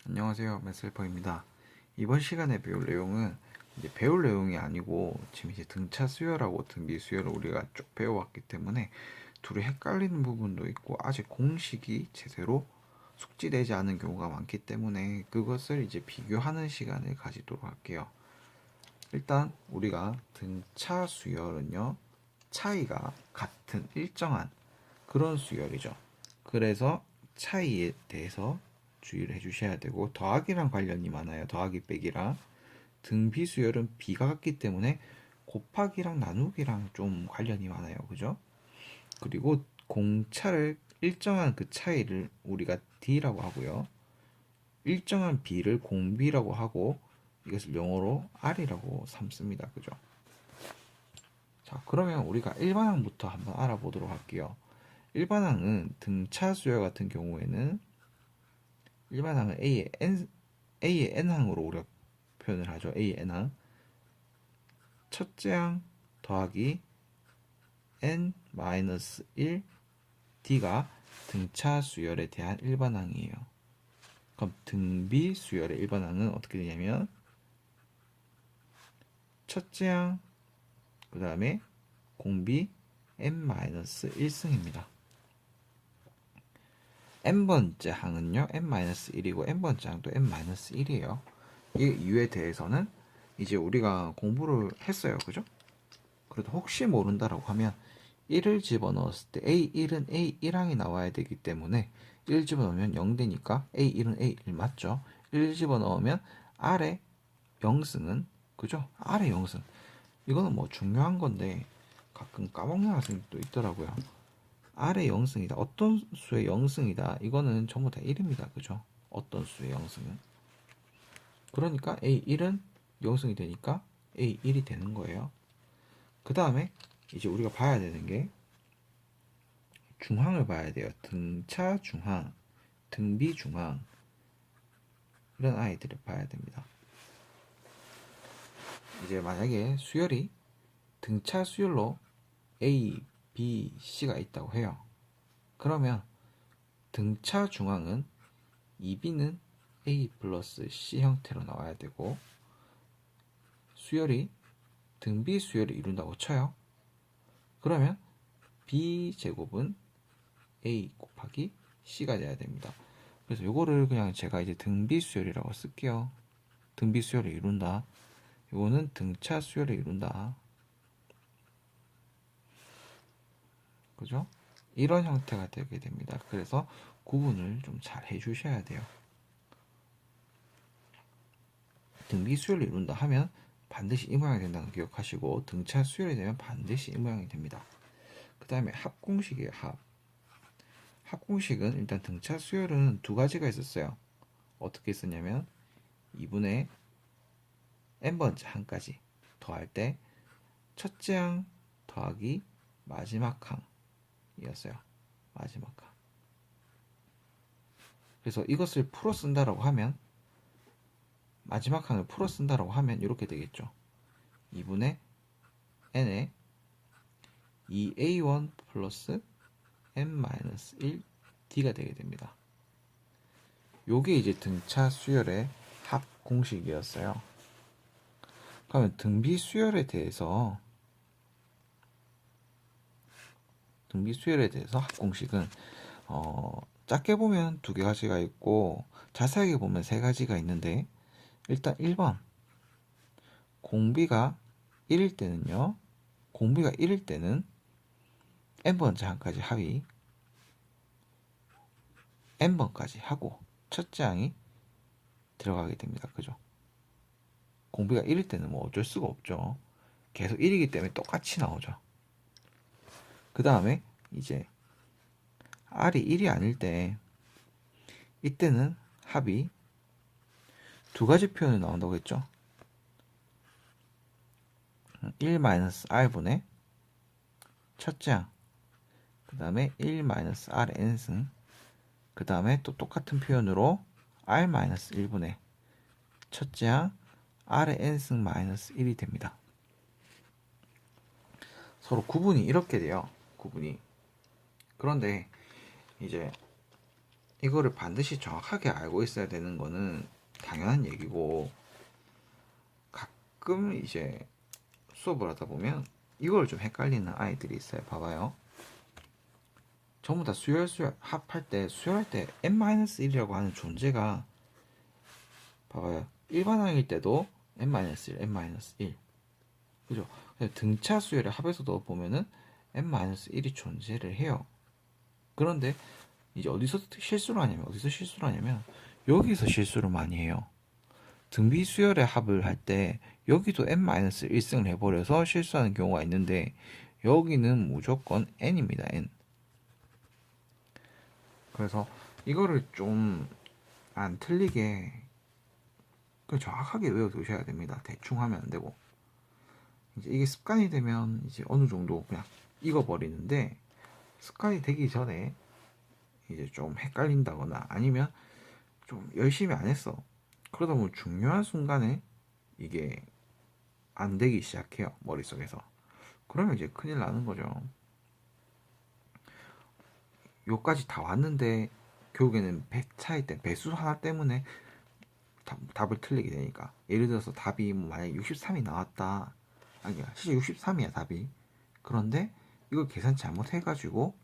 안녕하세요, 맨셀퍼입니다. 이번 시간에 배울 내용은 이제 배울 내용이 아니고 지금 이제 등차 수열하고 등비 수열을 우리가 쭉 배워왔기 때문에 둘이 헷갈리는 부분도 있고 아직 공식이 제대로 숙지되지 않은 경우가 많기 때문에 그것을 이제 비교하는 시간을 가지도록 할게요. 일단 우리가 등차 수열은요, 차이가 같은 일정한 그런 수열이죠. 그래서 차이에 대해서 주의를 해주셔야 되고, 더하기랑 관련이 많아요. 더하기 빼기랑. 등비 수열은 비가 같기 때문에 곱하기랑 나누기랑 좀 관련이 많아요. 그죠? 그리고 공차를 일정한 그 차이를 우리가 D라고 하고요. 일정한 B를 공비라고 하고, 이것을 영어로 R이라고 삼습니다. 그죠? 자, 그러면 우리가 일반항부터 한번 알아보도록 할게요. 일반항은 등차 수열 같은 경우에는 일반항은 A의 N항으로 우리가 표현을 하죠. A의 N항. 첫째 항 더하기 N-1 D가 등차 수열에 대한 일반항이에요. 그럼 등비 수열의 일반항은 어떻게 되냐면 첫째 항, 그 다음에 공비 N-1승입니다. n번째 항은요, n-1이고 n번째 항도 n-1이에요. 이 이유에 대해서는 이제 우리가 공부를 했어요. 그죠? 그래도 혹시 모른다라고 하면 1을 집어넣었을 때 A1은 A1항이 나와야 되기 때문에 1 집어넣으면 0 되니까 A1은 A1 맞죠? 1 집어넣으면 R의 0승은 그죠? R의 0승. 이거는 뭐 중요한 건데 가끔 까먹는 학생도 있더라고요. R의 0승이다. 어떤 수의 0승이다. 이거는 전부 다 1입니다. 그죠? 어떤 수의 0승은. 그러니까 A1은 0승이 되니까 A1이 되는 거예요. 그 다음에 이제 우리가 봐야 되는 게 중항을 봐야 돼요. 등차 중항, 등비 중항 이런 아이들을 봐야 됩니다. 이제 만약에 수열이 등차 수열로 A, B, C가 있다고 해요. 그러면 등차 중항은 2B는 A 플러스 C 형태로 나와야 되고 수열이 등비 수열을 이룬다고 쳐요. 그러면 B제곱은 A 곱하기 C가 돼야 됩니다. 그래서 요거를 그냥 제가 이제 등비 수열이라고 쓸게요. 등비 수열을 이룬다. 요거는 등차 수열을 이룬다. 그죠? 이런 형태가 되게 됩니다. 그래서 구분을 좀 잘 해주셔야 돼요. 등비 수열을 이룬다 하면 반드시 이 모양이 된다는 거 기억하시고 등차 수열이 되면 반드시 이 모양이 됩니다. 그 다음에 합공식이에요. 합공식은 일단 등차 수열은 두 가지가 있었어요. 어떻게 썼냐면 2분의 n번째 항까지 더할 때 첫째 항 더하기 마지막 항이었어요. 마지막 항. 그래서 이것을 풀어 쓴다라고 하면 마지막 항을 풀어 쓴다라고 하면 이렇게 되겠죠. 2분의 n에 2a1 플러스 n-1 d가 되게 됩니다. 요게 이제 등차 수열의 합 공식이었어요. 그러면 등비 수열에 대해서 합 공식은 작게 보면 두 가지가 있고 자세하게 보면 세 가지가 있는데 일단 1번 공비가 1일 때는요. 공비가 1일 때는 n번째 항까지 합이 n번까지 하고 첫째 항이 들어가게 됩니다. 그죠? 공비가 1일 때는 뭐 어쩔 수가 없죠. 계속 1이기 때문에 똑같이 나오죠. 그 다음에 이제 R이 1이 아닐 때 이때는 합이 두 가지 표현이 나온다고 했죠. 1-R분의 첫째 항, 그 다음에 1-Rn승, 그 다음에 또 똑같은 표현으로 R-1분의 첫째 항 R의 n승 마이너스 1이 됩니다. 서로 구분이 이렇게 돼요. 구분이. 그런데 이제 이거를 반드시 정확하게 알고 있어야 되는 거는 당연한 얘기고, 가끔 이제 수업을 하다 보면 이걸 좀 헷갈리는 아이들이 있어요. 봐봐요. 전부 다 수열 합할 때, 수열할 때 n-1이라고 하는 존재가, 봐봐요. 일반항일 때도 n-1, n-1. 그죠? 등차 수열의 합에서도 보면은 n-1이 존재를 해요. 그런데 이제 어디서 실수를 하냐면 여기서 실수를 많이 해요. 등비 수열의 합을 할 때 여기도 n-1승을 해버려서 실수하는 경우가 있는데, 여기는 무조건 n입니다. n. 그래서 이거를 좀 안 틀리게 정확하게 외워두셔야 됩니다. 대충 하면 안 되고, 이제 이게 습관이 되면 이제 어느 정도 그냥 익어버리는데, 습관이 되기 전에 이제 좀 헷갈린다거나 아니면 좀 열심히 안 했어. 그러다 보면 중요한 순간에 이게 안 되기 시작해요. 머릿속에서. 그러면 이제 큰일 나는 거죠. 요까지 다 왔는데 결국에는 배 차이 때 배수 하나 때문에 답을 틀리게 되니까, 예를 들어서 답이 뭐 만약에 63이 나왔다. 아니야, 실제 63이야 답이. 그런데 이걸 계산 잘못해가지고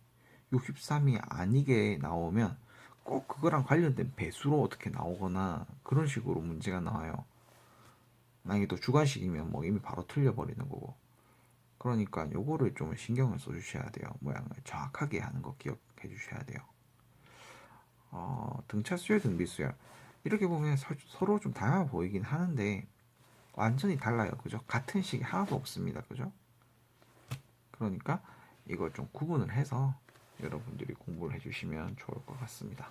63이 아니게 나오면 꼭 그거랑 관련된 배수로 어떻게 나오거나 그런 식으로 문제가 나와요. 만약에 또 주관식이면 뭐 이미 바로 틀려버리는 거고. 그러니까 요거를 좀 신경을 써주셔야 돼요. 모양을 정확하게 하는 거 기억해 주셔야 돼요. 등차 수열, 등비 수열, 이렇게 보면 서로 좀 달라 보이긴 하는데 완전히 달라요. 그죠? 같은 식이 하나도 없습니다. 그죠? 그러니까 이걸 좀 구분을 해서 여러분들이 공부를 해주시면 좋을 것 같습니다.